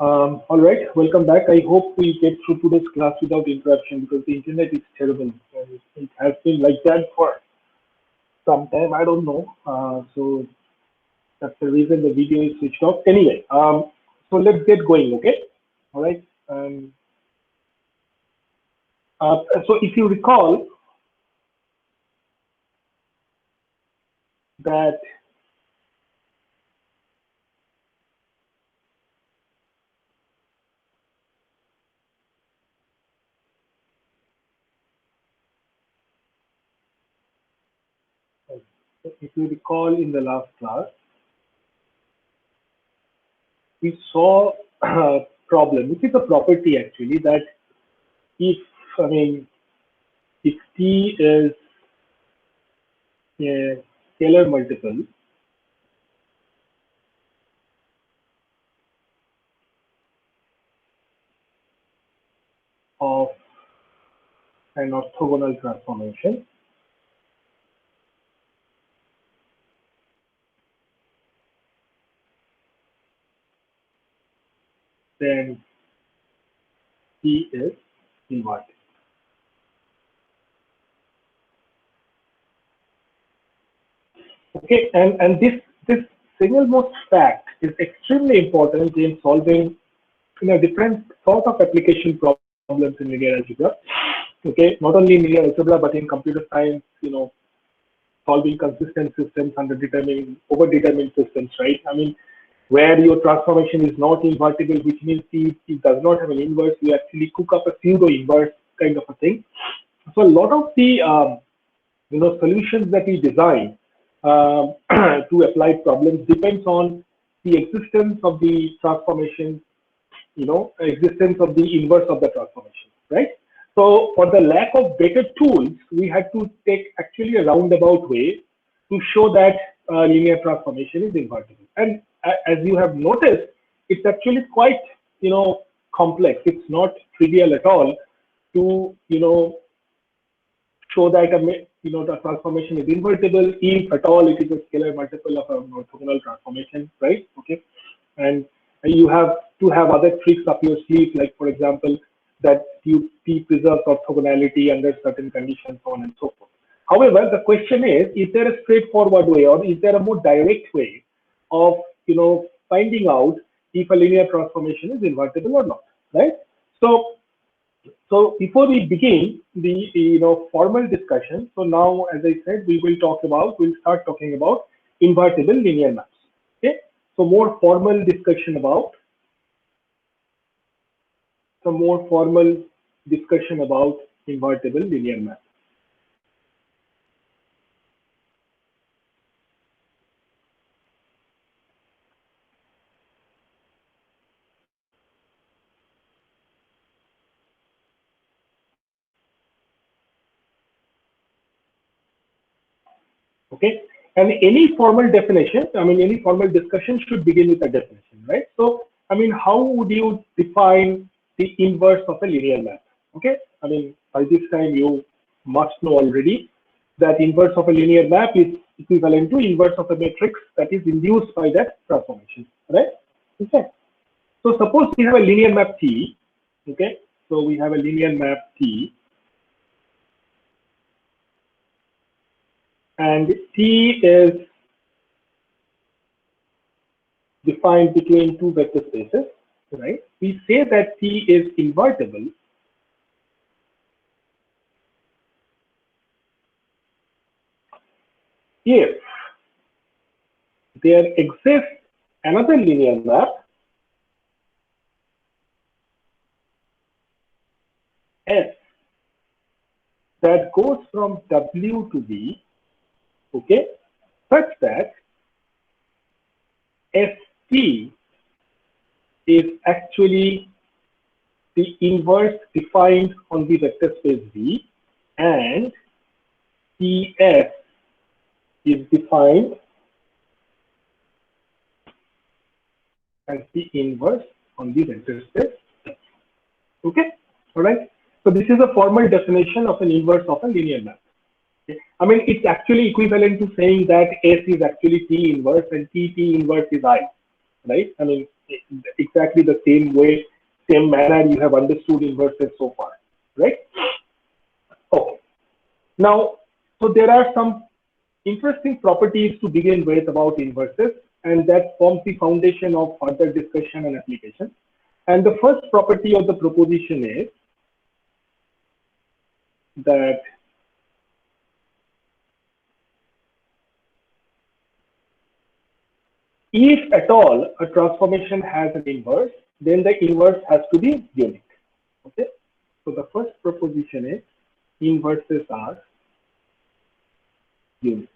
All right, welcome back. I hope we get through today's class without interruption because the internet is terrible. And it has been like that for some time. I don't know. So that's the reason the video is switched off. Anyway, so let's get going. Okay. All right. So if you recall that if you recall in the last class, we saw a problem, which is a property actually that if I mean if T is a scalar multiple of an orthogonal transformation, then T is inverted. Okay, and this single most fact is extremely important in solving different sort of application problems in linear algebra. Okay, not only in linear algebra but in computer science, solving consistent systems under over-determined systems, right? I mean, where your transformation is not invertible, which means it does not have an inverse, you actually cook up a pseudo-inverse kind of a thing. So a lot of the solutions that we design to applied problems depends on the existence of the transformation, existence of the inverse of the transformation, right? So for the lack of better tools, we had to take actually a roundabout way to show that linear transformation is invertible. And as you have noticed, it's actually quite, complex. It's not trivial at all to, show that the transformation is invertible if at all it is a scalar multiple of an orthogonal transformation, right? Okay, and you have to have other tricks up your sleeve, like for example that T preserves orthogonality under certain conditions, so on and so forth. However, the question is there a straightforward way or is there a more direct way of finding out if a linear transformation is invertible or not, right? So before we begin the formal discussion, so now as I said, we'll start talking about invertible linear maps. Okay, so more formal discussion about invertible linear maps. Okay, and any formal definition, any formal discussion should begin with a definition, right? So how would you define the inverse of a linear map? Okay, by this time you must know already that inverse of a linear map is equivalent to inverse of a matrix that is induced by that transformation, right? Okay, so suppose we have a linear map T. Okay, so we have a linear map T, and T is defined between two vector spaces, right? We say that T is invertible if there exists another linear map S that goes from W to V, okay, such that ST is actually the inverse defined on the vector space V, and TS is defined as the inverse on the vector space. Okay, all right. So this is a formal definition of an inverse of a linear map. Okay? It's actually equivalent to saying that S is actually T inverse and T inverse is I, right? exactly the same way, same manner you have understood inverses so far, right? Okay. Now, so there are some interesting properties to begin with about inverses, and that forms the foundation of further discussion and application. And the first property of the proposition is that if at all a transformation has an inverse, then the inverse has to be unique. Okay. So the first proposition is inverses are unique.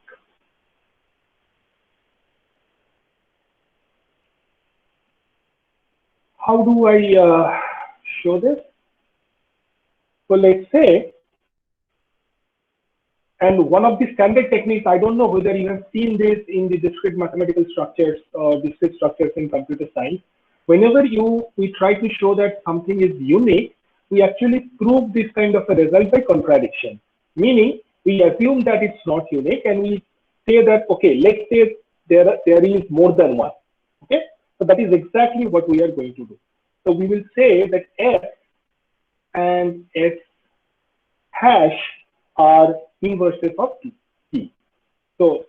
How do I show this? So let's say, and one of the standard techniques, I don't know whether you have seen this in the discrete mathematical structures or discrete structures in computer science. Whenever we try to show that something is unique, we actually prove this kind of a result by contradiction. Meaning, we assume that it's not unique, and we say that, okay, let's say there is more than one. Okay, so that is exactly what we are going to do. So we will say that S and S hash are inverses of T. So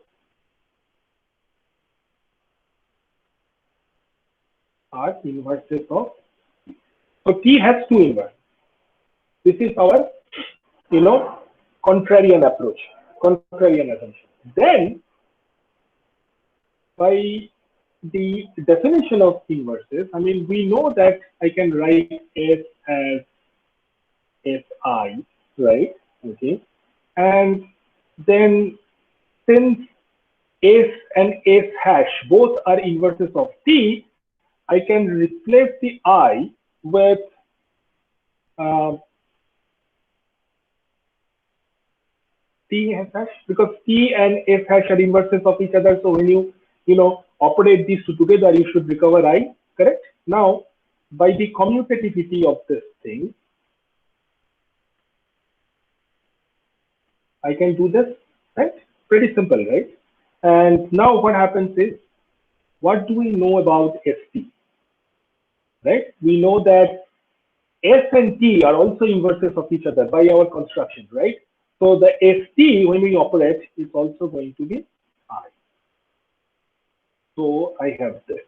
are inverses of T. So T has two inverses. This is our, contrarian approach, contrarian assumption. Then, by the definition of inverses, I mean, we know that I can write S as Si, right? Okay. And then since S and S hash both are inverses of T, I can replace the I with T hash, because T and S hash are inverses of each other. So when you operate these two together, you should recover I, correct? Now, by the commutativity of this thing, I can do this, right? Pretty simple, right? And now what happens is, what do we know about ST, right? We know that S and T are also inverses of each other by our construction, right? So the ST, when we operate, is also going to be I. So I have this.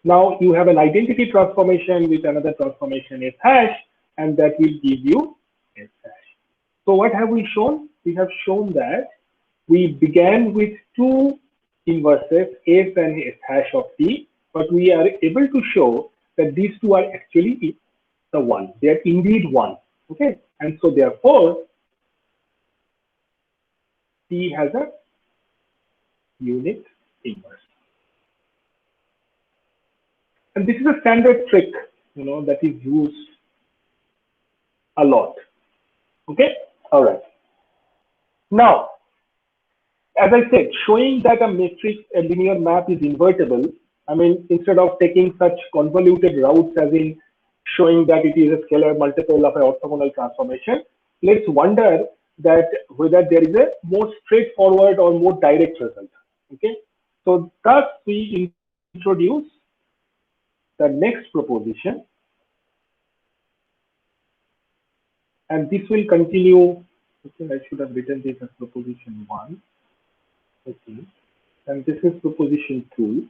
Now you have an identity transformation with another transformation S hash, and that will give you S hash. So what have we shown? We have shown that we began with two inverses, S and S hash of T, but we are able to show that these two are actually the one. They are indeed one. Okay, and so therefore T has a unique inverse. And this is a standard trick, that is used a lot. Okay, all right. Now, as I said, showing that a matrix, a linear map is invertible, I mean, instead of taking such convoluted routes as in showing that it is a scalar multiple of an orthogonal transformation, let's wonder that whether there is a more straightforward or more direct result. Okay, so thus we introduce the next proposition, and this will continue. Okay, I should have written this as proposition 1. Okay, and this is proposition 2,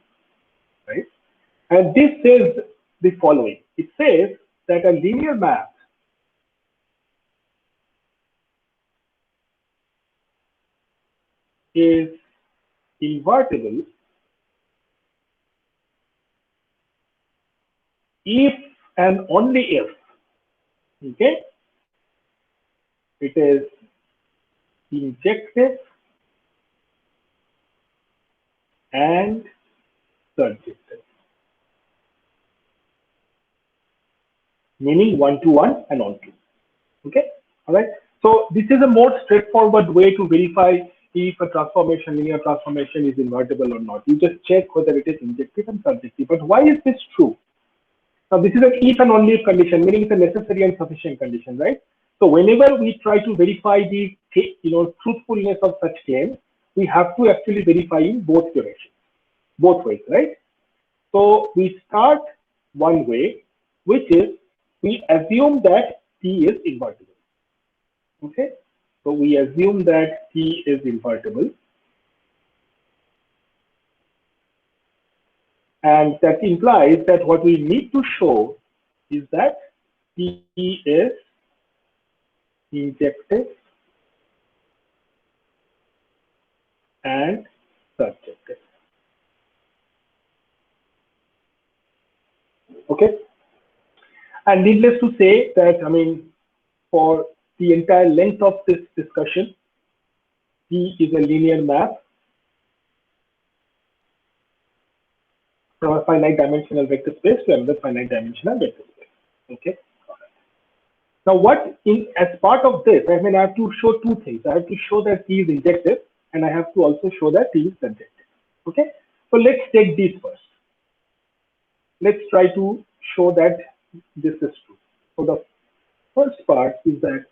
right? And this says the following. It says that a linear map is invertible if and only if, okay, it is injective and surjective, meaning 1-to-1 and on-to. Okay, all right. So this is a more straightforward way to verify if a transformation, linear transformation, is invertible or not. You just check whether it is injective and surjective. But why is this true? Now this is an if and only if condition, meaning it's a necessary and sufficient condition, right? So whenever we try to verify the truthfulness of such claims, we have to actually verify in both directions, both ways, right? So we start one way, which is we assume that T is invertible. Okay, so we assume that T is invertible, and that implies that what we need to show is that T is injective and surjective. Okay, and needless to say that, I mean, for the entire length of this discussion, T is a linear map from a finite dimensional vector space to another finite dimensional vector space. Okay. Now, what in as part of this, I mean, I have to show two things. I have to show that T is injective, and I have to also show that T is surjective. Okay. So let's take these first. Let's try to show that this is true. So the first part is that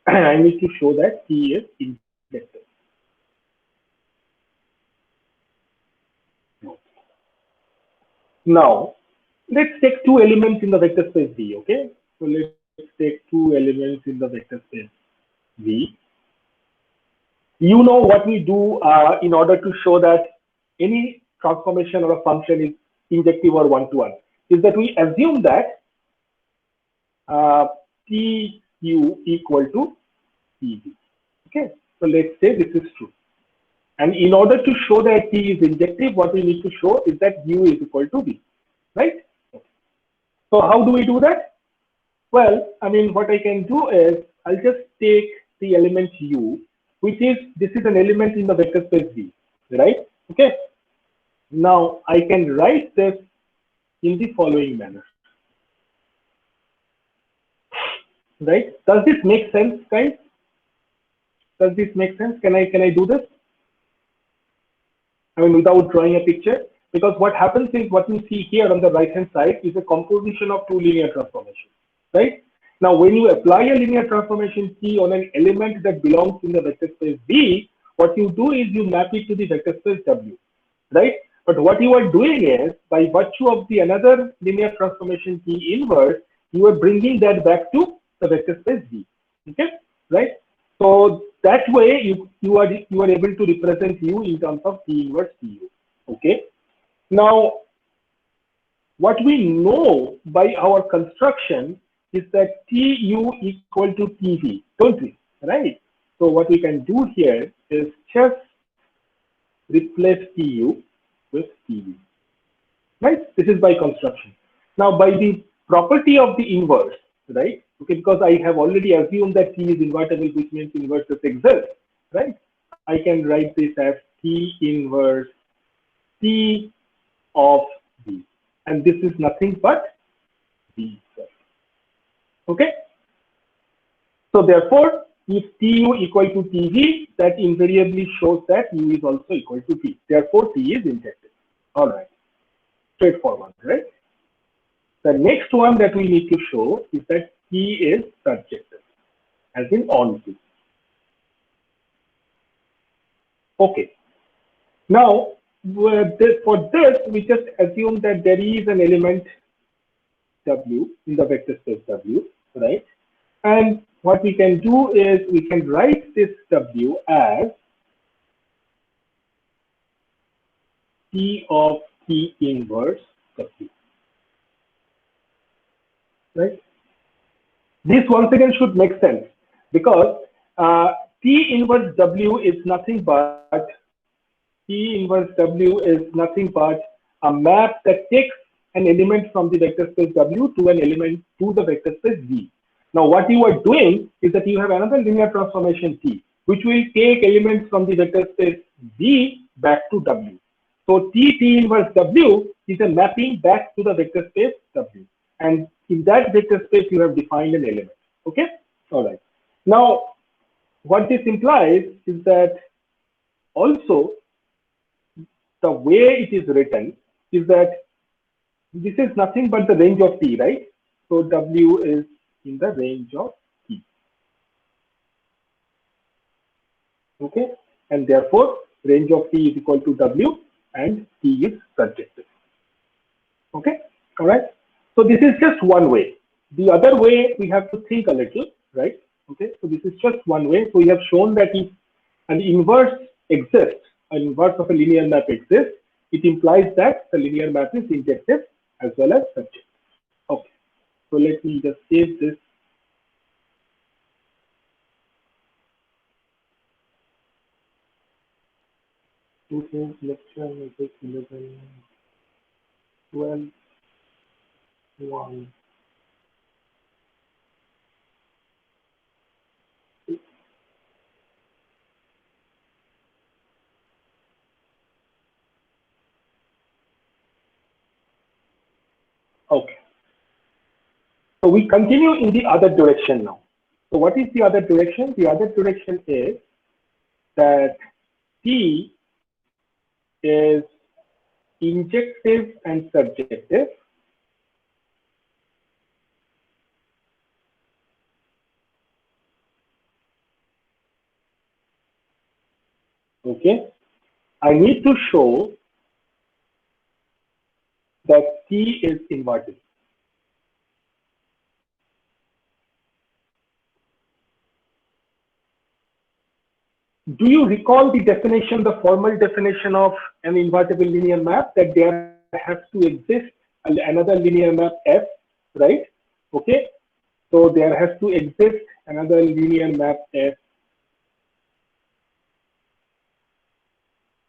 I need to show that T is injective. Now, let's take two elements in the vector space V. Okay. So let's take two elements in the vector space V. You know what we do in order to show that any transformation or a function is injective or one-to-one is that we assume that TU equal to TV. Okay, so let's say this is true. And in order to show that T is injective, what we need to show is that U is equal to V, right? So how do we do that? Well, I mean, what I can do is I'll just take the element U, which is, this is an element in the vector space V, right? Okay. Now I can write this in the following manner, right? Does this make sense, guys? Does this make sense? Can I do this? I mean, without drawing a picture, because what happens is what you see here on the right hand side is a composition of two linear transformations, right? Now, when you apply a linear transformation T on an element that belongs in the vector space V, what you do is you map it to the vector space W, right? But what you are doing is, by virtue of the another linear transformation T inverse, you are bringing that back to the vector space V, okay, right? So that way you are able to represent U in terms of T inverse TU, okay? Now, what we know by our construction is that TU equal to TV, don't we? Right? So what we can do here is just replace TU with TV. Right? This is by construction. Now, by the property of the inverse, right? Okay, because I have already assumed that T is invertible, which means inverses exist, right? I can write this as T inverse T of V. And this is nothing but V. Okay. So therefore, if TU equal to TV, that invariably shows that U is also equal to V. Therefore, T is injective. All right. Straightforward, right? The next one that we need to show is that T is surjective, as in on T. Okay. Now, for this, we just assume that there is an element W in the vector space W, right? And what we can do is we can write this W as T of T inverse W, right? This once again should make sense because T inverse W is nothing but a map that takes an element from the vector space W to an element to the vector space V. Now, what you are doing is that you have another linear transformation T, which will take elements from the vector space V back to W. So T inverse W is a mapping back to the vector space W. And in that vector space, you have defined an element. Okay? All right. Now, what this implies is that also the way it is written is that this is nothing but the range of T, right? So W is in the range of T. Okay? And therefore, range of T is equal to W and T is surjective. Okay? All right? So this is just one way. The other way we have to think a little, right? Okay, so this is just one way. So we have shown that if an inverse exists, an inverse of a linear map exists, it implies that the linear map is injective as well as surjective. Okay, so let me just save this. Okay, lecture 11, 12, 1. Okay, so we continue in the other direction now. So what is the other direction? The other direction is that T is injective and surjective. Okay, I need to show that T is invertible. Do you recall the definition, the formal definition of an invertible linear map, that there has to exist another linear map F, right? Okay, so there has to exist another linear map F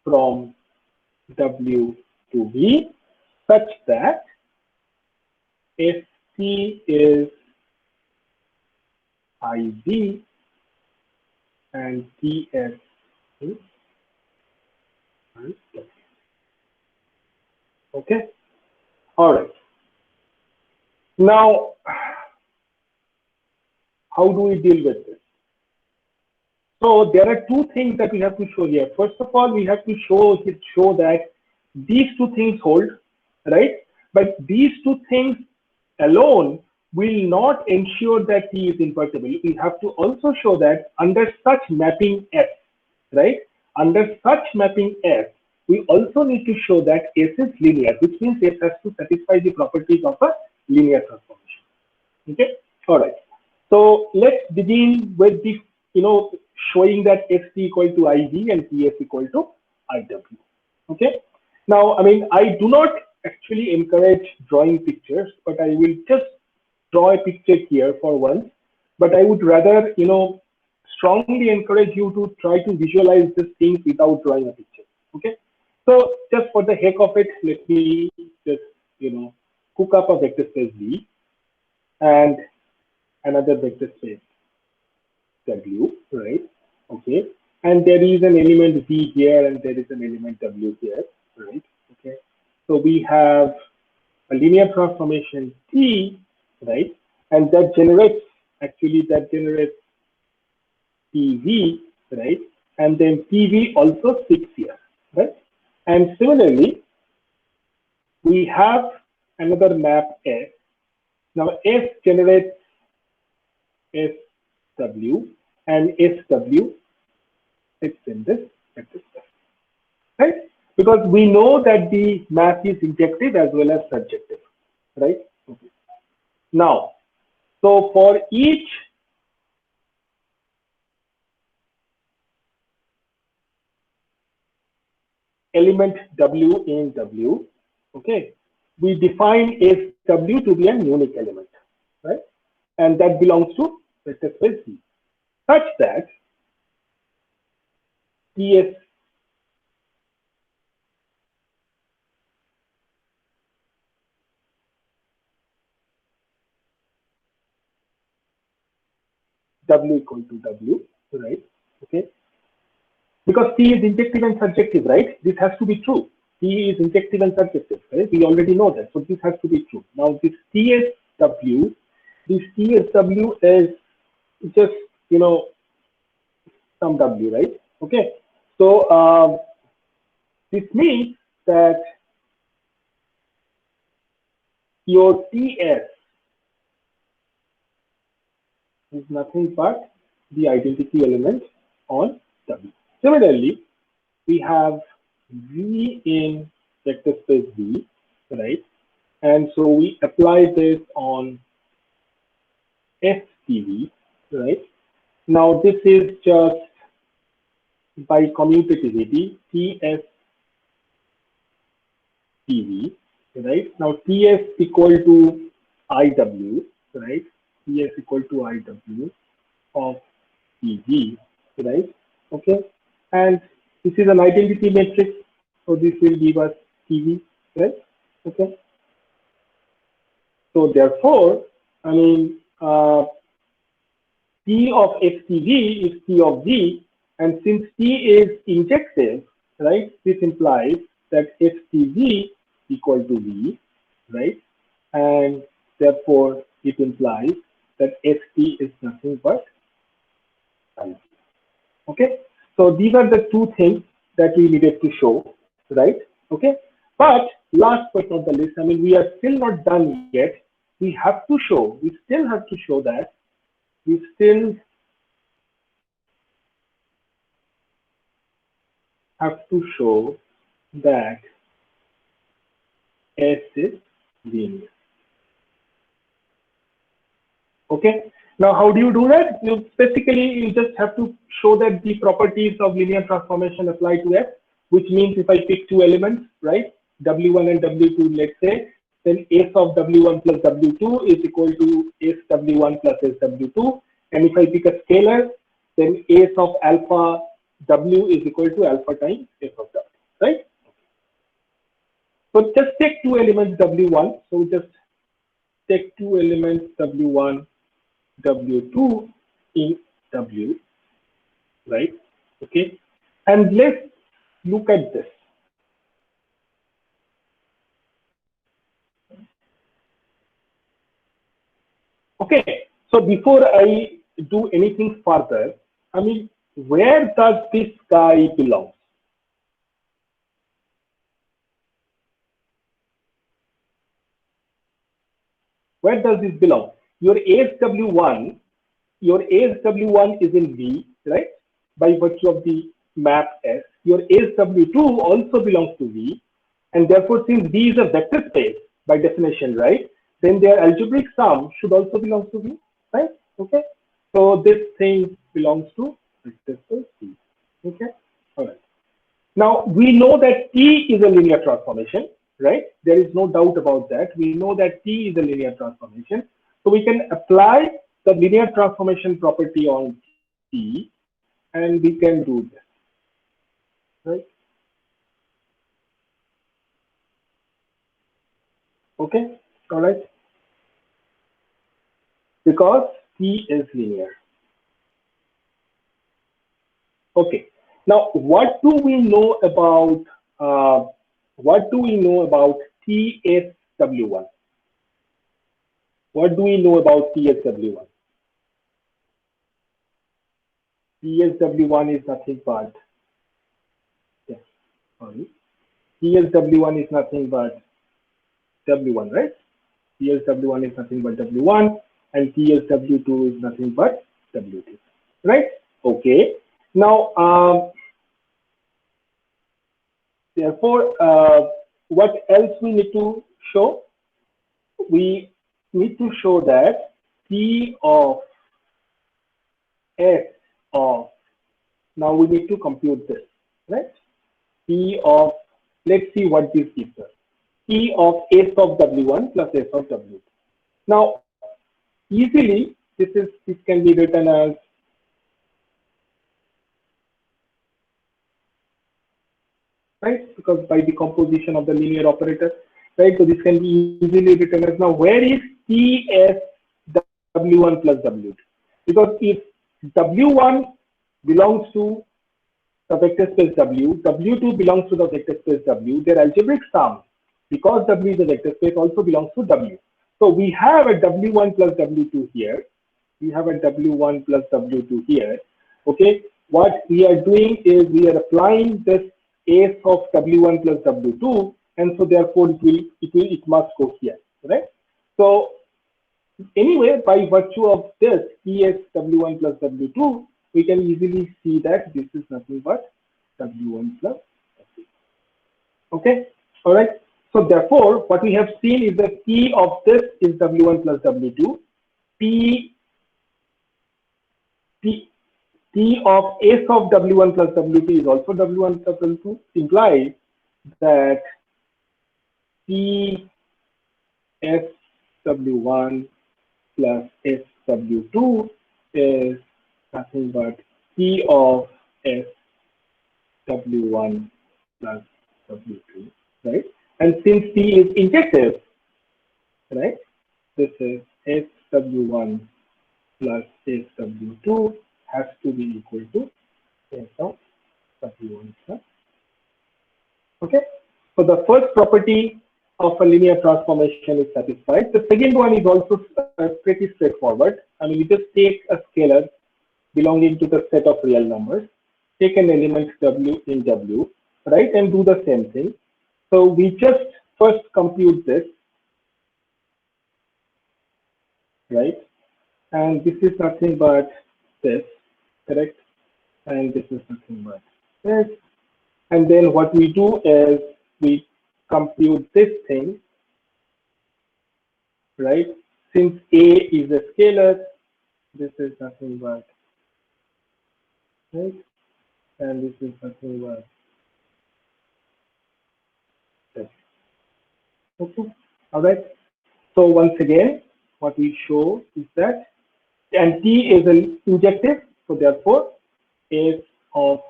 from W to V such that if T is IV and TS is IV. Okay, all right. Now, how do we deal with this? So there are two things that we have to show here. First of all, we have to show that these two things hold, right? But these two things alone will not ensure that T is invertible. We have to also show that under such mapping F, right? Under such mapping F, we also need to show that S is linear, which means S has to satisfy the properties of a linear transformation. Okay, all right. So let's begin with the, showing that xt equal to IV and ts equal to IW. Okay. Now, I mean, I do not actually encourage drawing pictures, but I will just draw a picture here for once. But I would rather, strongly encourage you to try to visualize this thing without drawing a picture. Okay. So just for the heck of it, let me just, cook up a vector space V and another vector space W, right? Okay. And there is an element V here and there is an element W here, right? Okay. So we have a linear transformation T, right? And that generates PV, right? And then PV also sits here, right? And similarly, we have another map S. Now S generates SW, and SW fits in this vector space, right? Because we know that the map is injective as well as surjective, right? Okay. Now, so for each element W in W, okay, we define SW to be a unique element, right? And that belongs to vector space V, such that TS W equal to W, right? Okay, because T is injective and surjective, right? This has to be true. T is injective and surjective, right? We already know that, so this has to be true. Now this TSW is just, some W, right? Okay, so this means that your TS is nothing but the identity element on W. Similarly, we have V in vector space V, right? And so we apply this on FTV, right? Now this is just by commutativity, TSTV, right? Now TS equal to IW, right? TS equal to IW of TG, right? Okay, and this is an identity matrix, so this will give us TV, right? Okay, so therefore, I mean, T of XTV is T of V, and since T is injective, right, this implies that XTV equal to V, right, and therefore it implies that XT is nothing but I. Okay, so these are the two things that we needed to show, right? Okay, but last but not the least, I mean, we are still not done yet. We have to show, we still have to show that we still have to show that S is linear. Okay, now how do you do that? You basically you just have to show that the properties of linear transformation apply to F, which means if I pick two elements, right, W1 and W2, let's say, then S of W1 plus W2 is equal to SW1 plus SW2, and if I pick a scalar, then S of alpha W is equal to alpha times S of W, right? So just take two elements W1, so just take two elements W1, W2 in W, right? Okay, and let's look at this. Okay, so before I do anything further, I mean, where does this guy belong? Where does this belong? Your ASW1, your ASW1 is in V, right? By virtue of the map S. Your ASW2 also belongs to V, and therefore, since V is a vector space by definition, right? Then their algebraic sum should also belong to V, right? Okay. So this thing belongs to vector space V. Okay. All right. Now we know that T is a linear transformation, right? There is no doubt about that. We know that T is a linear transformation. So we can apply the linear transformation property on T and we can do this, right? Okay, all right. Because T is linear. Okay. Now, what do we know about TSW1? What do we know about TSW1? TSW1 is nothing but, yes, sorry. TSW1 is nothing but W1, right? TSW1 is nothing but W1 and TSW2 is nothing but W2, right? Okay. Now, therefore, what else we need to show? We need to show that T of S of, now we need to compute this, right? T of, let's see what this gives us. T of S of W1 plus S of W2. Now, easily, this can be written as right, because by the composition of the linear operator, right? So this can be easily written as, now where is TS W1 plus W2? Because if W1 belongs to the vector space W, W2 belongs to the vector space W, their algebraic sum, because W is a vector space, also belongs to W. So we have a W1 plus W2 here. We have a W1 plus W2 here. Okay, what we are doing is we are applying this S of W1 plus W2, and so therefore it must go here, right? So anyway, by virtue of this ES W1 plus W2, we can easily see that this is nothing but W1 plus W2. Okay, all right. So therefore, what we have seen is the P of this is W1 plus W2. P of S of W1 plus W2 is also W1 plus W2, implies that P S W1 plus S W2 is nothing but P of S W1 plus W2, right? And since P is injective, right, this is SW1 plus SW2 has to be equal to S of W1 plus. Okay, so the first property of a linear transformation is satisfied. The second one is also pretty straightforward. I mean, you just take a scalar belonging to the set of real numbers, take an element W in W, right, and do the same thing. So we just first compute this, right, and this is nothing but this, correct, and this is nothing but this, and then what we do is we compute this thing, right, since A is a scalar, this is nothing but, right, and this is nothing but this. Okay, all right. So once again, what we show is that, and T is an injective, so therefore S of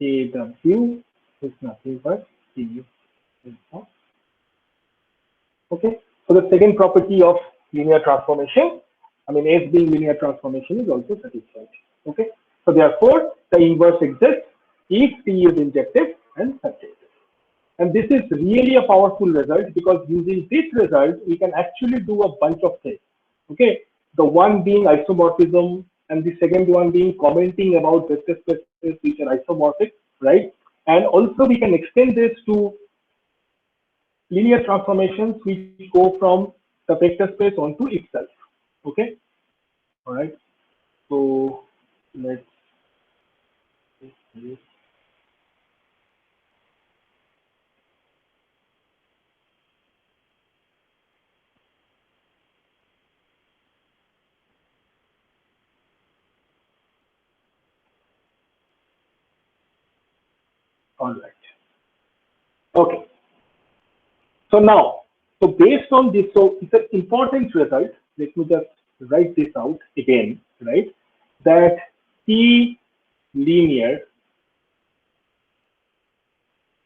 AW is nothing but T is of. Okay, so the second property of linear transformation, I mean S being linear transformation, is also satisfied. Okay, so therefore the inverse exists if T is injective and surjective. And this is really a powerful result, because using this result, we can actually do a bunch of things. Okay, the one being isomorphism, and the second one being commenting about vector spaces which are isomorphic, right? And also we can extend this to linear transformations which go from the vector space onto itself. Okay, all right. So let's see. All right. Okay. So now, so based on this, so it's an important result. Let me just write this out again, right? That T linear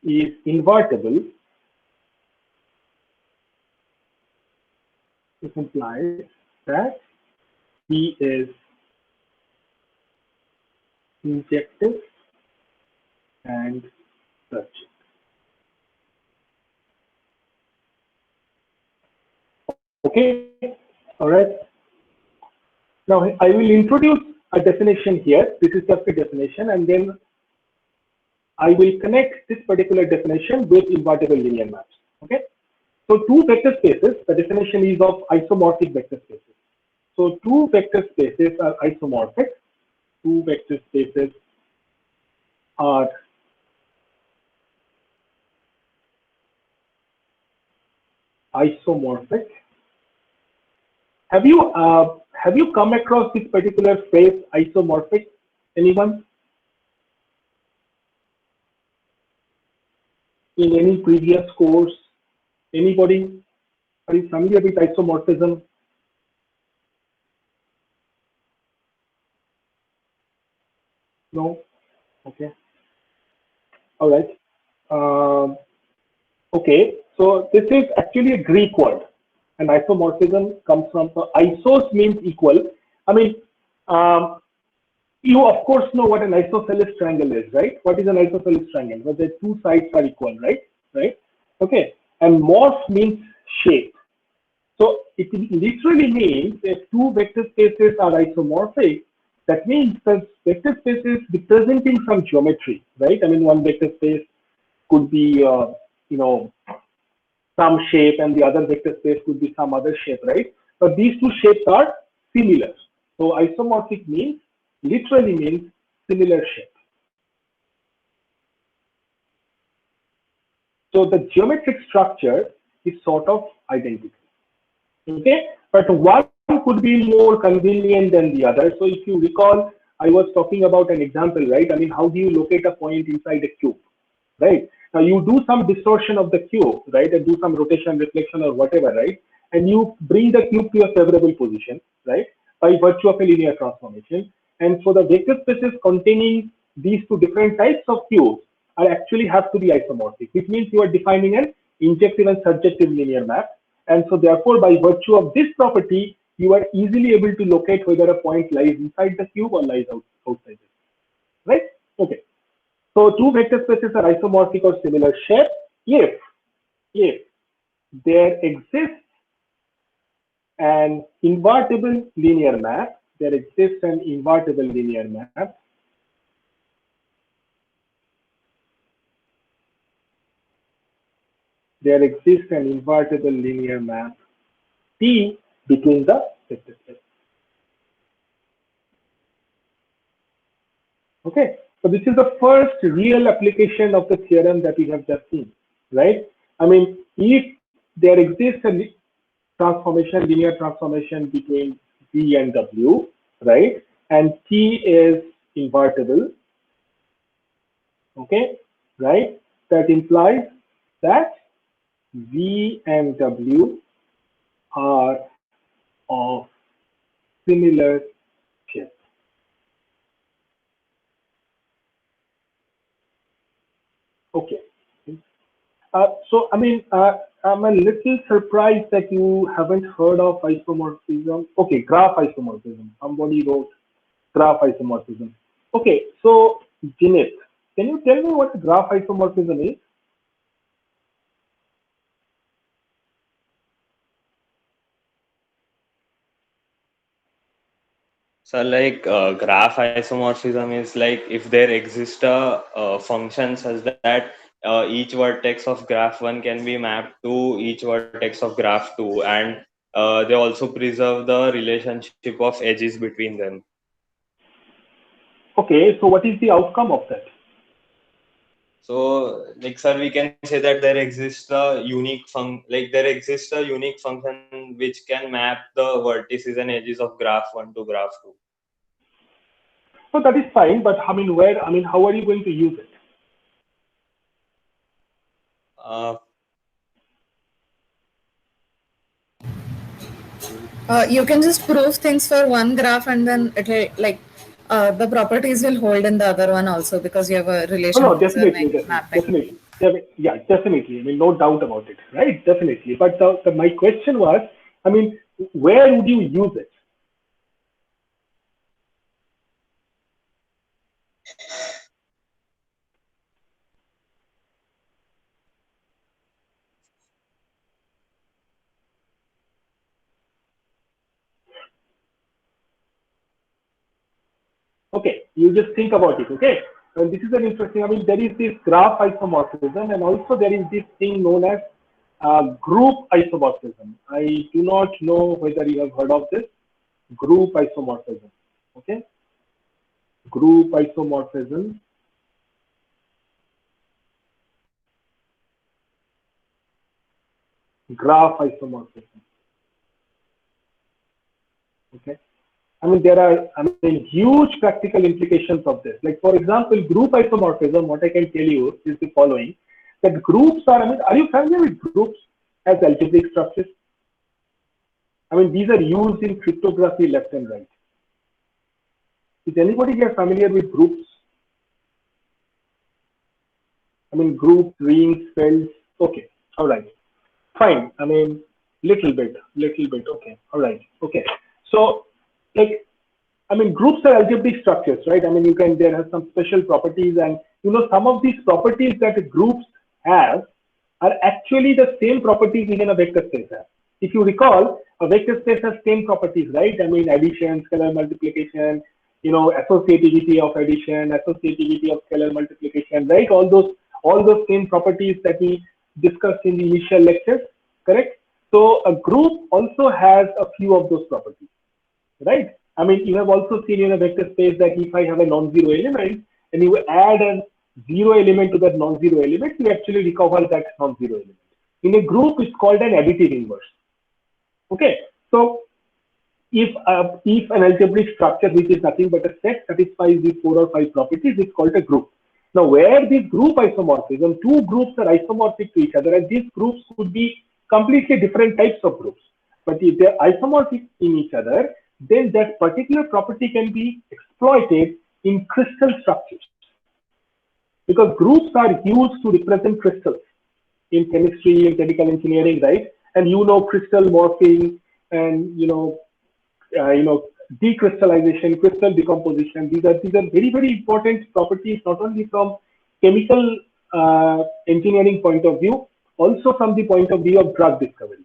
is invertible. This implies that T is injective and surjective. Okay, all right. Now I will introduce a definition here. This is just a definition, and then I will connect this particular definition with invertible linear maps. Okay, so two vector spaces, the definition is of isomorphic vector spaces. So two vector spaces are isomorphic. Two vector spaces are isomorphic. Have you come across this particular phrase isomorphic? Anyone? In any previous course? Anybody? Are you familiar with isomorphism? No? Okay. All right. Okay. So this is actually a Greek word. And isomorphism comes from, so isos means equal. I mean, you of course know what an isosceles triangle is, right? What is an isosceles triangle? Where the two sides are equal, right? Right? Okay. And morph means shape. So it literally means if two vector spaces are isomorphic, that means the vector space is representing some geometry, right? I mean, one vector space could be, you know, some shape, and the other vector space could be some other shape, right? But these two shapes are similar. So isomorphic means, literally means similar shape. So the geometric structure is sort of identical. Okay, but one could be more convenient than the other. So if you recall, I was talking about an example, right? I mean, how do you locate a point inside a cube, right? Now you do some distortion of the cube, right, and do some rotation, reflection, or whatever, right? And you bring the cube to a favorable position, right, by virtue of a linear transformation. And so the vector spaces containing these two different types of cubes are actually have to be isomorphic, which means you are defining an injective and surjective linear map. And so therefore, by virtue of this property, you are easily able to locate whether a point lies inside the cube or lies outside it, right? Okay. So two vector spaces are isomorphic or similar shape if there exists an invertible linear map, there exists an invertible linear map there exists an invertible linear map T between the vector spaces. Okay, so this is the first real application of the theorem that we have just seen, right? I mean, if there exists a transformation, linear transformation between V and W, right? And T is invertible, okay, right? That implies that V and W are of similar shape. Okay. So, I mean, I'm a little surprised that you haven't heard of isomorphism. Okay, graph isomorphism. Somebody wrote graph isomorphism. Okay, so Jinit, can you tell me what graph isomorphism is? So like graph isomorphism is like if there exists a function such that each vertex of graph 1 can be mapped to each vertex of graph 2, and they also preserve the relationship of edges between them. Okay, so what is the outcome of that? So like sir, we can say that there exists a there exists a unique function which can map the vertices and edges of graph 1 to graph 2. So that is fine, but I mean, how are you going to use it? Uh, You can just prove things for one graph and then it'll like the properties will hold in the other one also because you have a Oh, relation no, definitely, preserving mapping. definitely. Yeah, definitely. I mean, no doubt about it, right? Definitely. But my question was, I mean, where would you use it? Okay, you just think about it, okay? And this is an interesting, I mean, there is this graph isomorphism and also there is this thing known as group isomorphism. I do not know whether you have heard of this group isomorphism, okay? Group isomorphism. Graph isomorphism, okay? I mean, there are, I mean, huge practical implications of this. Like, for example, group isomorphism, what I can tell you is the following, that groups are, I mean, are you familiar with groups as algebraic structures? I mean, these are used in cryptography left and right. Is anybody here familiar with groups? I mean, groups, rings, fields. Okay, all right, fine. I mean, little bit, okay, all right, okay. So, like, I mean, groups are algebraic structures, right? I mean, there are some special properties, and some of these properties that groups have are actually the same properties even a vector space has. If you recall, a vector space has same properties, right? I mean, addition, scalar multiplication, associativity of addition, associativity of scalar multiplication, right? All those same properties that we discussed in the initial lectures, correct? So a group also has a few of those properties, right? I mean, you have also seen in a vector space that if I have a non-zero element and you add zero element to that non-zero element, you actually recover that non-zero element. In a group, it's called an additive inverse. Okay, so if an algebraic structure which is nothing but a set satisfies these 4 or 5 properties, it's called a group. Now, where this group isomorphism, two groups are isomorphic to each other, and these groups could be completely different types of groups. But if they're isomorphic in each other, then that particular property can be exploited in crystal structures. Because groups are used to represent crystals in chemistry and chemical engineering, right? And crystal morphing and decrystallization, crystal decomposition. These are very, very important properties, not only from chemical engineering point of view, also from the point of view of drug discovery.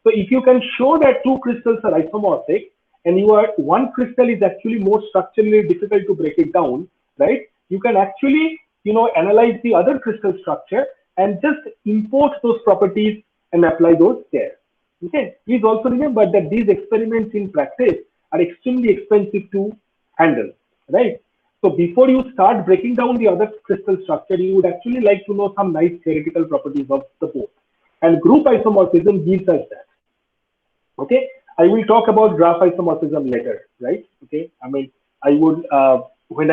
So if you can show that two crystals are isomorphic, and one crystal is actually more structurally difficult to break it down, right? You can actually analyze the other crystal structure and just import those properties and apply those there. Okay. Please also remember that these experiments in practice are extremely expensive to handle, right? So before you start breaking down the other crystal structure, you would actually like to know some nice theoretical properties of the both. And group isomorphism gives us that. Okay. I will talk about graph isomorphism later, right? Okay. I mean, I would when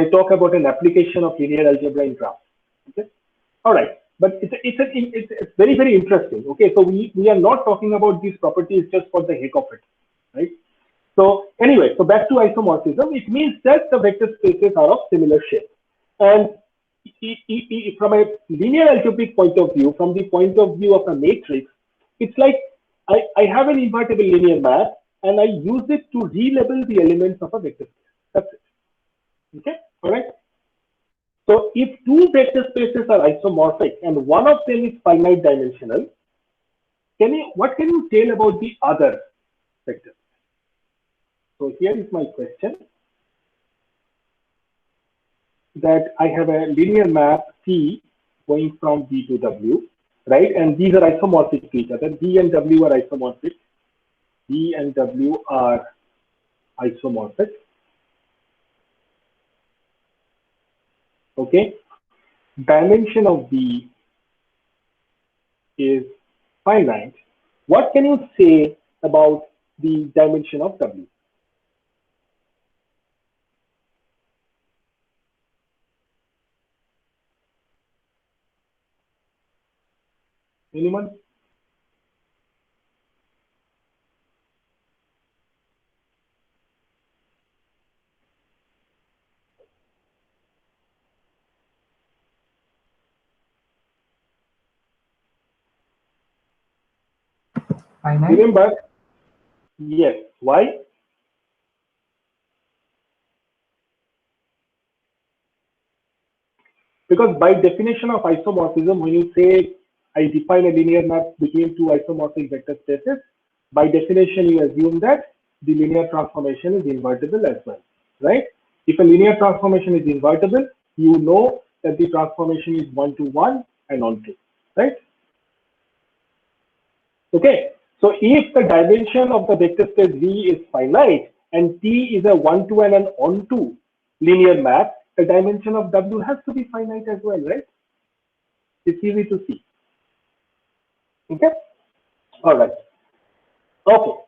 I talk about an application of linear algebra in graph. Okay. All right. But it's very, very interesting. Okay. So we are not talking about these properties just for the heck of it, right? So anyway, so back to isomorphism, it means that the vector spaces are of similar shape. And from a linear algebraic point of view, from the point of view of a matrix, it's like I have an invertible linear map and I use it to relabel the elements of a vector space. That's it. Okay, all right. So if two vector spaces are isomorphic and one of them is finite dimensional, what can you tell about the other vector? So here is my question, that I have a linear map C going from B to W, right? And these are isomorphic to each other. B and W are isomorphic. B and W are isomorphic. Okay. Dimension of B is finite. What can you say about the dimension of W? Anyone? Finite? Remember, yes. Why? Because by definition of isomorphism, when you say I define a linear map between two isomorphic vector spaces, by definition you assume that the linear transformation is invertible as well, right? If a linear transformation is invertible, you know that the transformation is 1-to-1 and onto, right? Okay, so if the dimension of the vector space V is finite and T is a 1-to-1 and onto linear map, the dimension of W has to be finite as well, right? It's easy to see. Okay, all right. Okay.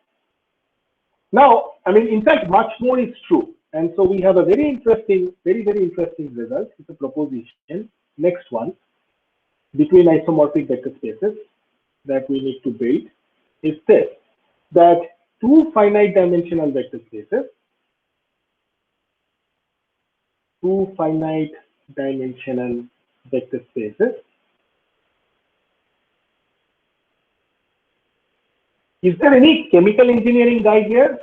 Now, I mean, in fact, much more is true. And so we have a very interesting, very, very interesting result. It's a proposition. Next one, between isomorphic vector spaces that we need to build is this, that two finite dimensional vector spaces, Is there any chemical engineering guy here?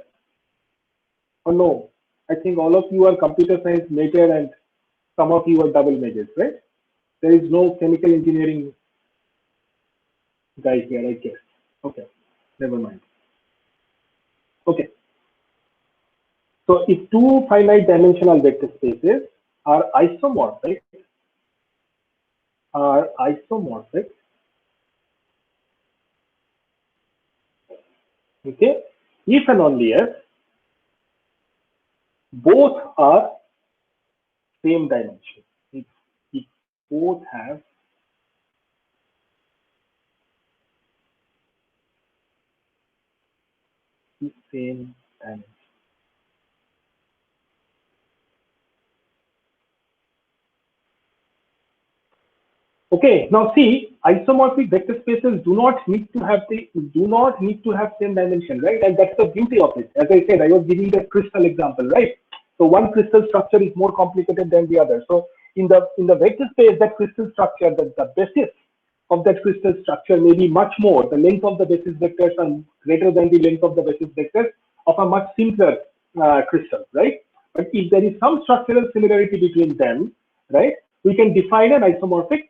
Or no? I think all of you are computer science major and some of you are double majors, right? There is no chemical engineering guy here, I guess. Okay, never mind. Okay. So if two finite dimensional vector spaces are isomorphic, okay, if and only if both are same dimension. If both have the same dimension. Okay, now see, isomorphic vector spaces do not need to have same dimension, right? And that's the beauty of it. As I said, I was giving the crystal example, right? So one crystal structure is more complicated than the other. So in the vector space, that crystal structure, the basis of that crystal structure may be much more. The length of the basis vectors are greater than the length of the basis vectors of a much simpler crystal, right? But if there is some structural similarity between them, right, we can define an isomorphic.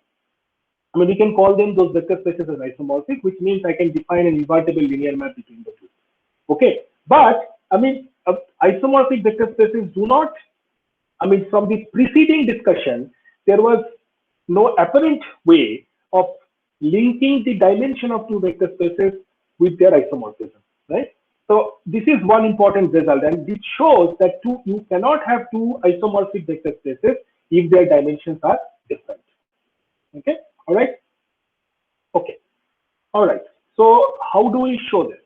I mean, we can call them those vector spaces as isomorphic, which means I can define an invertible linear map between the two. Okay, but I mean, isomorphic vector spaces do not. I mean, from the preceding discussion, there was no apparent way of linking the dimension of two vector spaces with their isomorphism, right? So this is one important result, and it shows that you cannot have two isomorphic vector spaces if their dimensions are different. Okay, all right. Okay, all right. So how do we show this?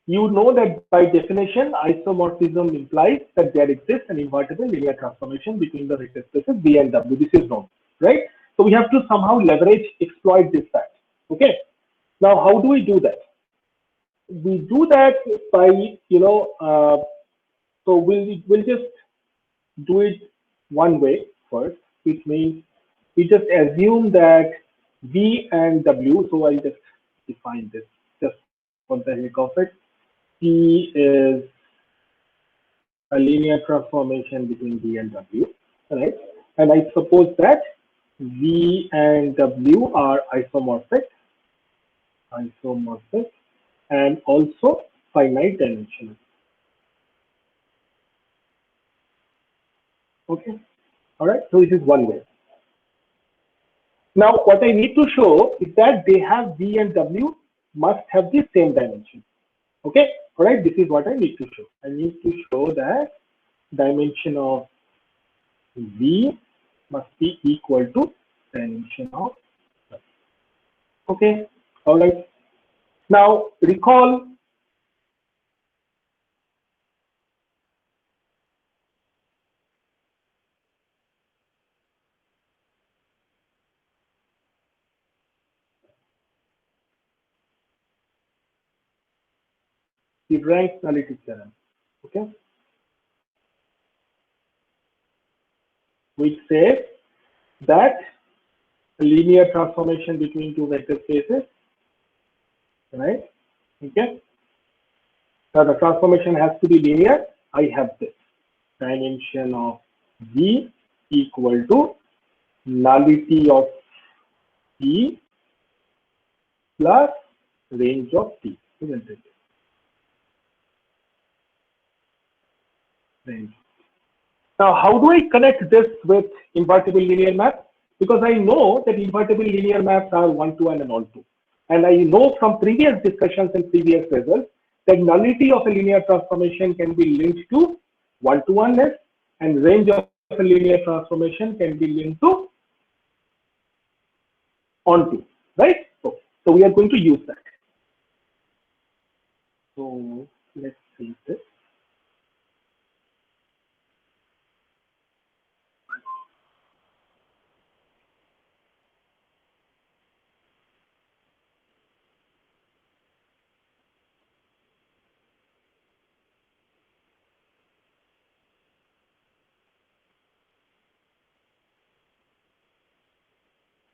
You know that by definition, isomorphism implies that there exists an invertible linear transformation between the vector spaces V and W. This is known, right? So we have to somehow exploit this fact. Okay. Now, how do we do that? We do that by, so we'll just do it one way first, which means we just assume that V and W. So I'll just define this just for the heck of it. P is a linear transformation between V and W, right? And I suppose that V and W are isomorphic, and also finite dimensional. Okay, all right. So this is one way. Now, what I need to show is that they have V and W must have the same dimension. Okay, all right. This is what I need to show. I need to show that dimension of V must be equal to dimension of W. Okay, all right. Now recall the rank nullity theorem. Okay, which says that a linear transformation between two vector spaces, right? Okay, now the transformation has to be linear. I have this dimension of V equal to nullity of P plus range of P, isn't it? Range. Now, how do I connect this with invertible linear map? Because I know that invertible linear maps are one-to-one and all-to. And I know from previous discussions and previous results that nullity of a linear transformation can be linked to one-to-oneness, and range of a linear transformation can be linked to onto, right? So we are going to use that. So let's see this.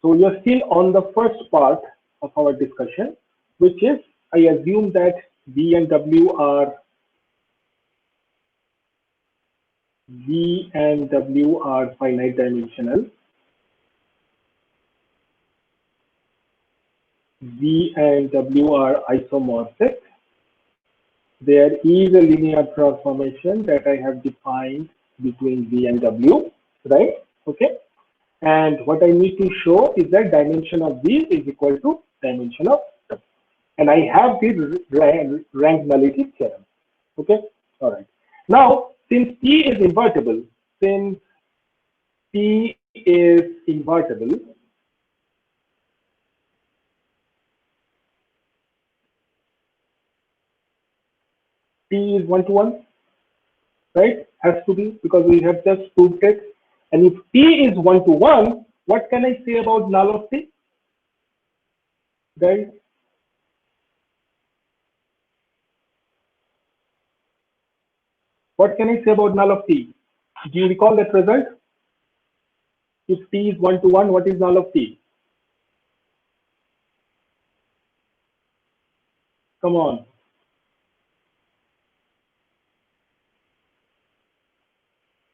So we are still on the first part of our discussion, which is I assume that V and W are finite dimensional. V and W are isomorphic. There is a linear transformation that I have defined between V and W, right? Okay. And what I need to show is that dimension of V is equal to dimension of W. And I have the rank nullity theorem. Okay. All right. Now, since T is invertible, since T is invertible, T is 1 to 1, right? Has to be, because we have just proved it. And if T is 1 to 1, what can I say about null of T? Guys? What can I say about null of T? Do you recall that result? If T is 1 to 1, what is null of T? Come on.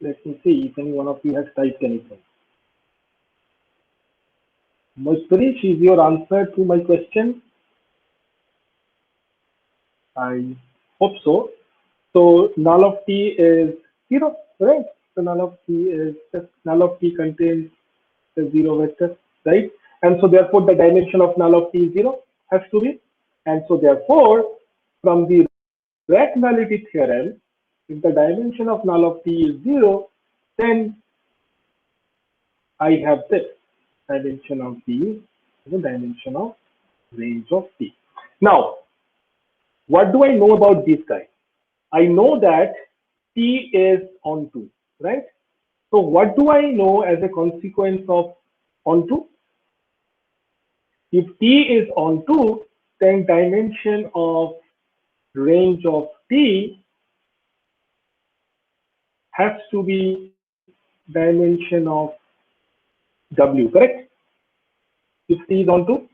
Let me see if any one of you has typed anything. Mushparish, is your answer to my question? I hope so. So null of T is 0, right? So null of T is just null of T contains the 0 vector, right? And so therefore the dimension of null of T is 0 has to be. And so therefore from the rack nullity theorem, if the dimension of null of T is 0, then I have this dimension of T is the dimension of range of T. Now, what do I know about this guy? I know that T is onto, right? So what do I know as a consequence of onto? If T is onto, then dimension of range of T has to be dimension of W, correct? If T is onto,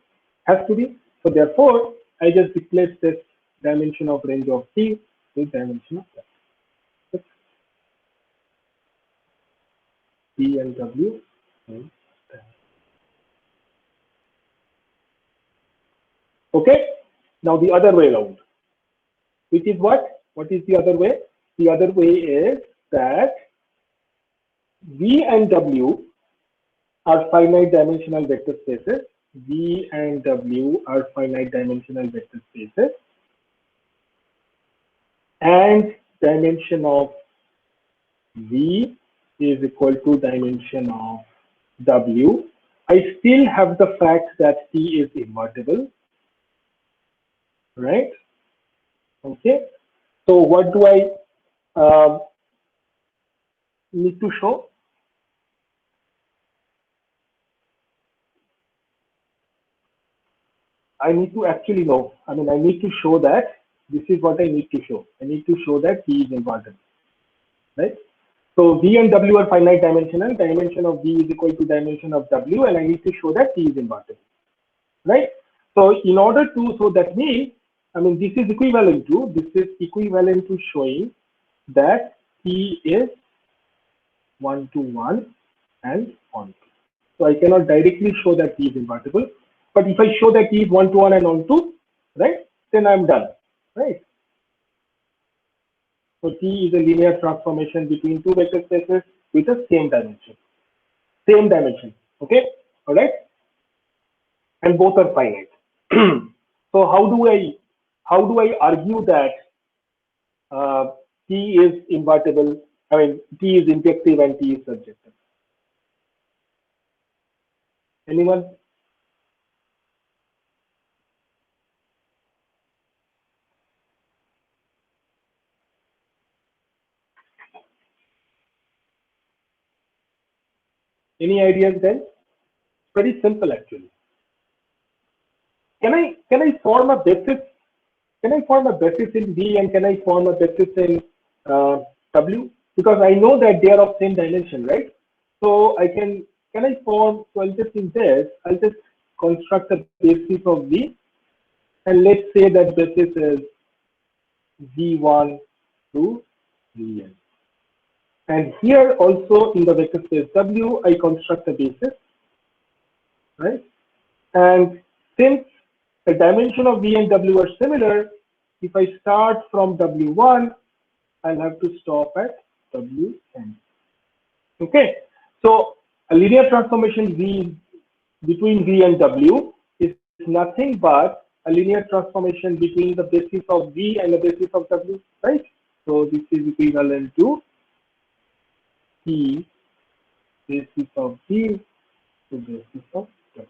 has to be. So therefore, I just replace this dimension of range of T with dimension of W. T and W. Okay. Now the other way around, which is what? What is the other way? The other way is that V and W are finite dimensional vector spaces. V and W are finite dimensional vector spaces. And dimension of V is equal to dimension of W. I still have the fact that T is invertible, right? Okay. So what do I need to show? I need to actually know. I mean, I need to show that this is what I need to show. I need to show that T is invertible, right? So V and W are finite dimensional. Dimension of V is equal to dimension of W, and I need to show that T is invertible, right? So in order to, so that means, I mean, this is equivalent to showing that T is 1 to 1 and onto. So I cannot directly show that T is invertible, but if I show that T is 1 to 1 and onto, right, then I'm done, right? So T is a linear transformation between two vector spaces with the same dimension, okay, all right, and both are finite. So how do I argue that T is invertible? I mean, T is injective and T is surjective. Anyone? Any ideas then? Very simple actually. Can I form a basis? Can I form a basis in V and can I form a basis in W? Because I know that they are of same dimension, right? So I can I form? So I'll just in this, I'll just construct a basis of V, and let's say that basis is V1 to Vn. And here also in the vector space W, I construct a basis, right? And since the dimension of V and W are similar, if I start from W1, I'll have to stop at Wn. Okay, so a linear transformation V between V and W is nothing but a linear transformation between the basis of V and the basis of W, right? So this is equivalent to P basis of B to basis of W.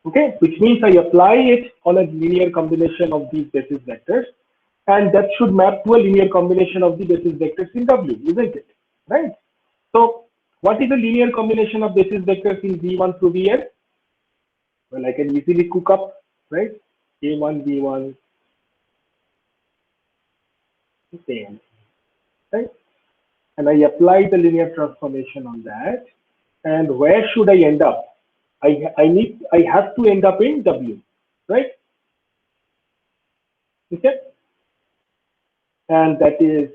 Okay, which means I apply it on a linear combination of these basis vectors, and that should map to a linear combination of the basis vectors in W, isn't it? Right? So what is a linear combination of basis vectors in V1 through Vn? Well, I can easily cook up, right? A1, V1, same, right? And I apply the linear transformation on that. And where should I end up? I have to end up in W, right? Okay. And that is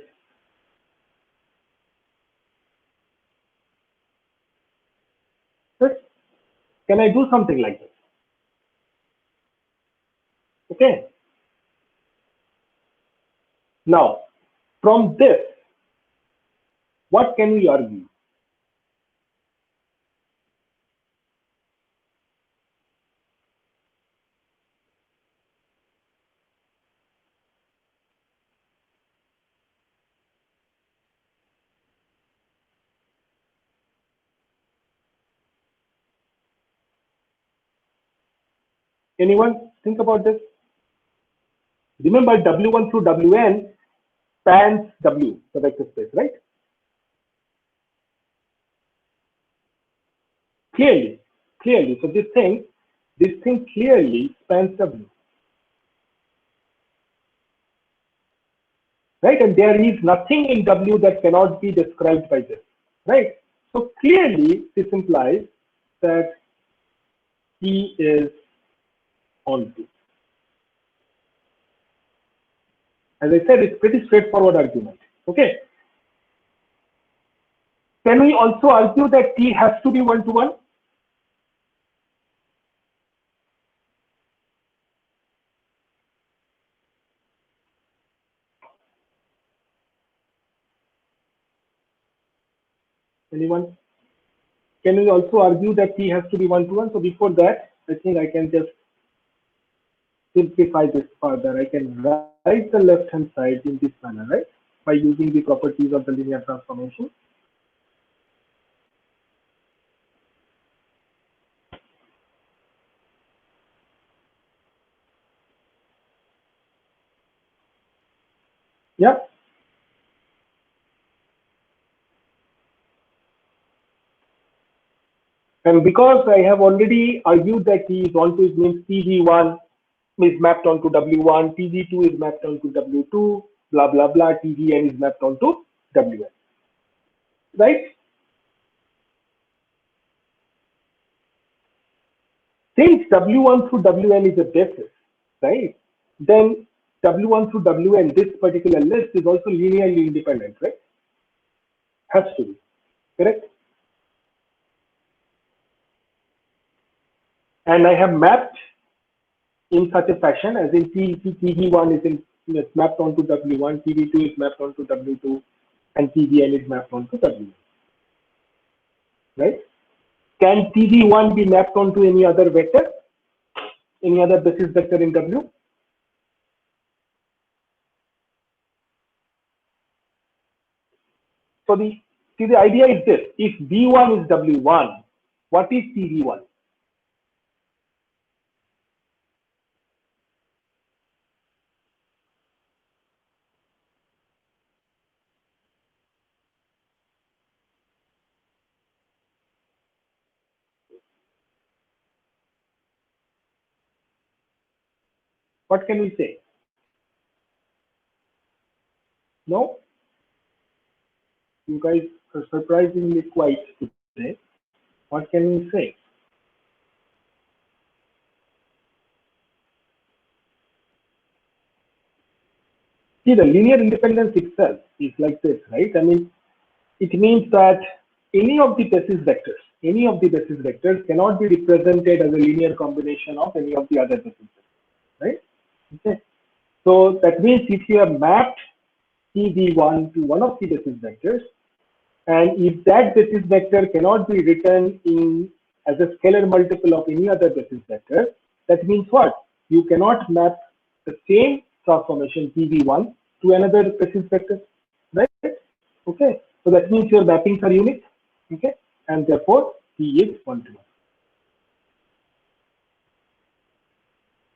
good. Can I do something like this? Okay. Now, from this, what can we argue? Anyone think about this? Remember, W1 through Wn spans W, the vector space, right? Clearly. So this thing clearly spans W, right? And there is nothing in W that cannot be described by this, right? So clearly, this implies that P is onto. As I said, it's pretty straightforward argument. Okay. Can we also argue that T has to be one-to-one? Anyone? Can we also argue that T has to be one-to-one? So before that, I think I can just simplify this further. I can write the left-hand side in this manner, right? By using the properties of the linear transformation. Yeah. And because I have already argued that T is onto, it means TV1 is mapped onto W1, TV2 is mapped onto W2, blah, blah, blah, TVN is mapped onto WN, right? Since W1 through WN is a basis, right? Then W1 through WN, this particular list is also linearly independent, right? Has to be, correct? And I have mapped in such a fashion as in TV1 is mapped onto W1, TV2 is mapped onto W2, and TVN is mapped onto W1, right? Can TV1 be mapped onto any other vector, any other basis vector in W? So the idea is this: if V1 is W1, what is TV1? What can we say? No? You guys are surprisingly quiet today. What can we say? See, the linear independence itself is like this, right? I mean, it means that any of the basis vectors cannot be represented as a linear combination of any of the other basis vectors, right? Okay. So that means if you have mapped CV1 to one of the basis vectors, and if that basis vector cannot be written in as a scalar multiple of any other basis vector, that means what? You cannot map the same transformation PV1 to another basis vector, right? Okay. So that means your mappings are unique, okay, and therefore T is 1 to 1.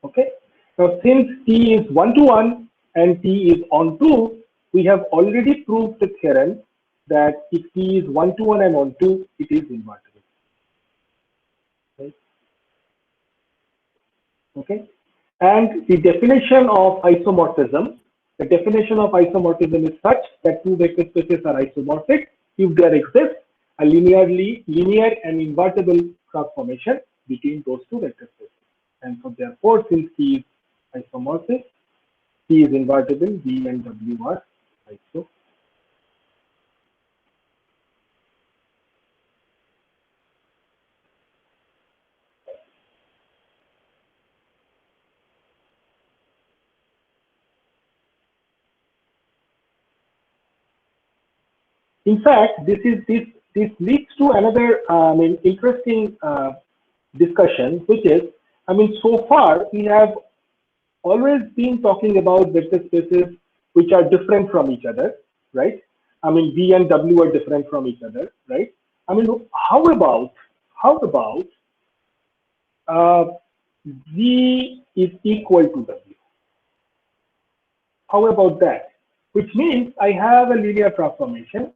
Okay. Now since T is 1 to 1 and T is on 2, we have already proved the theorem that if T is 1 to 1 and on 2, it is invertible. Right? Okay. And the definition of isomorphism, is such that two vector spaces are isomorphic if there exists a linear and invertible transformation between those two vector spaces. And so therefore, since T is isomorphic, T is invertible, V and W are iso. In fact, this leads to another interesting discussion, which is, so far we have always been talking about vector spaces which are different from each other, right? V and W are different from each other, right? How about V is equal to W? How about that? Which means I have a linear transformation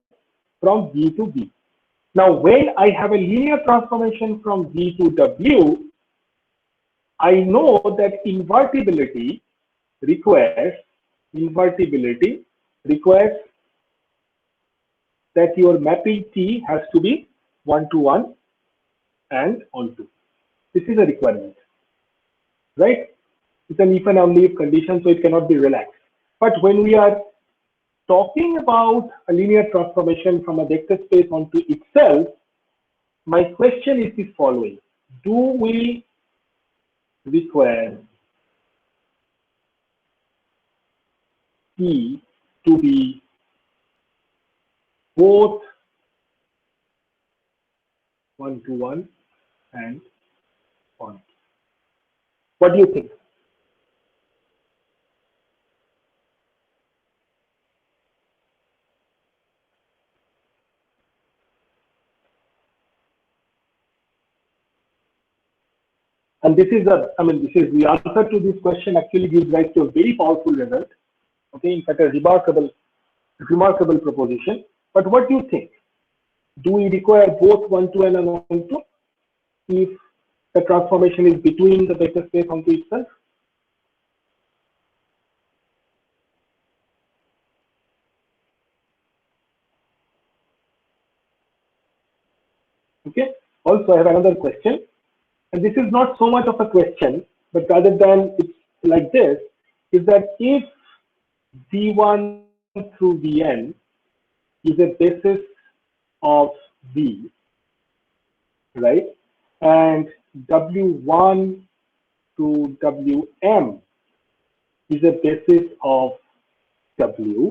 from V to V. Now, when I have a linear transformation from V to W, I know that invertibility requires that your mapping T has to be 1 to 1 and onto. This is a requirement, right? It's an if and only if condition, so it cannot be relaxed. But when we are talking about a linear transformation from a vector space onto itself, my question is the following: do we require T to be both 1 to 1 and on? What do you think? And this is the answer to this question actually gives rise to a very powerful result. Okay, in fact, a remarkable proposition. But what do you think? Do we require both 1 to 1 and on to if the transformation is between the vector space onto itself? Okay. Also, I have another question, and this is not so much of a question, but rather than it's like this, is that if V1 through Vn is a basis of V, right, and W1 to Wm is a basis of W,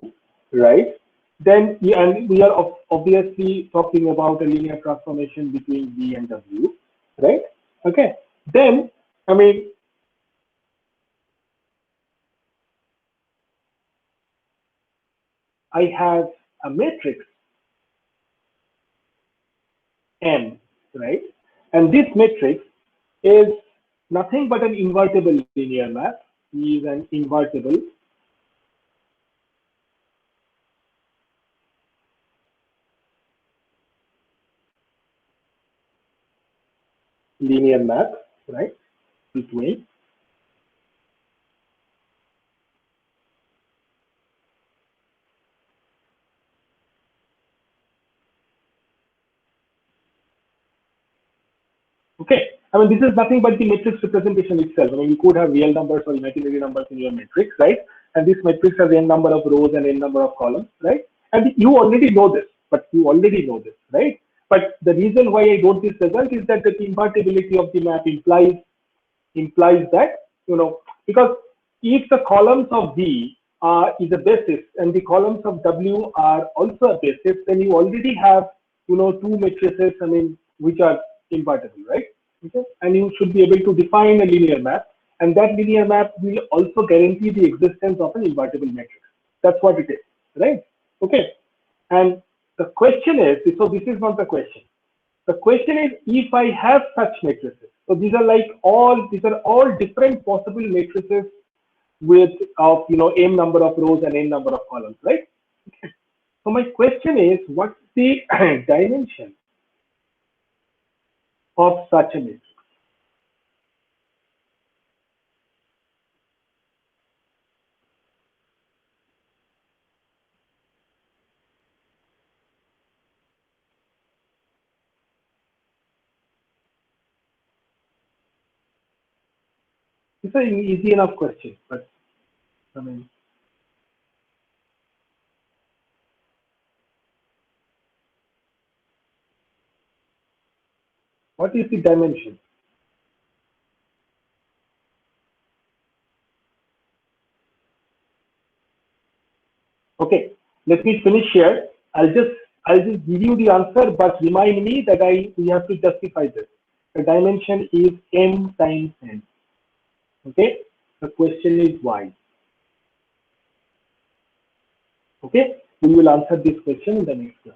right? Then we are obviously talking about a linear transformation between V and W, right? Okay. Then I have a matrix M, right? And this matrix is nothing but an invertible linear map. E is an invertible linear map, right, between okay. This is nothing but the matrix representation itself. You could have real numbers or imaginary numbers in your matrix, right? And this matrix has n number of rows and n number of columns, right? And you already know this, right? But the reason why I wrote this result is that the invertibility of the map implies that, because if the columns of V is a basis and the columns of W are also a basis, then you already have, two matrices, which are invertible, right? Okay. And you should be able to define a linear map, and that linear map will also guarantee the existence of an invertible matrix. That's what it is, right? Okay. And The question is, so this is not the question. The question is, if I have such matrices, so these are all different possible matrices with m number of rows and n number of columns, right? So my question is, what's the dimension of such a matrix? It's an easy enough question, but I mean, what is the dimension? Okay, let me finish here. I'll just give you the answer, but remind me that we have to justify this. The dimension is m times n. Okay, the question is why. Okay, we will answer this question in the next class.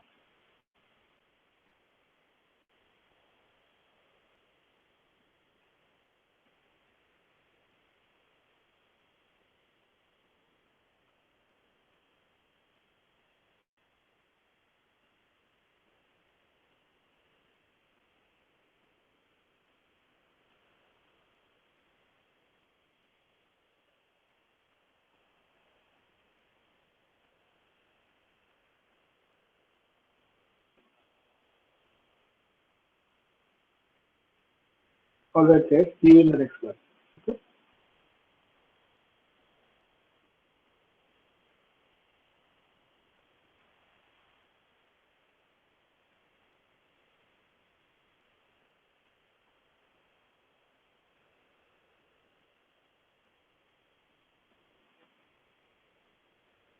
All right, guys. See you in the next class.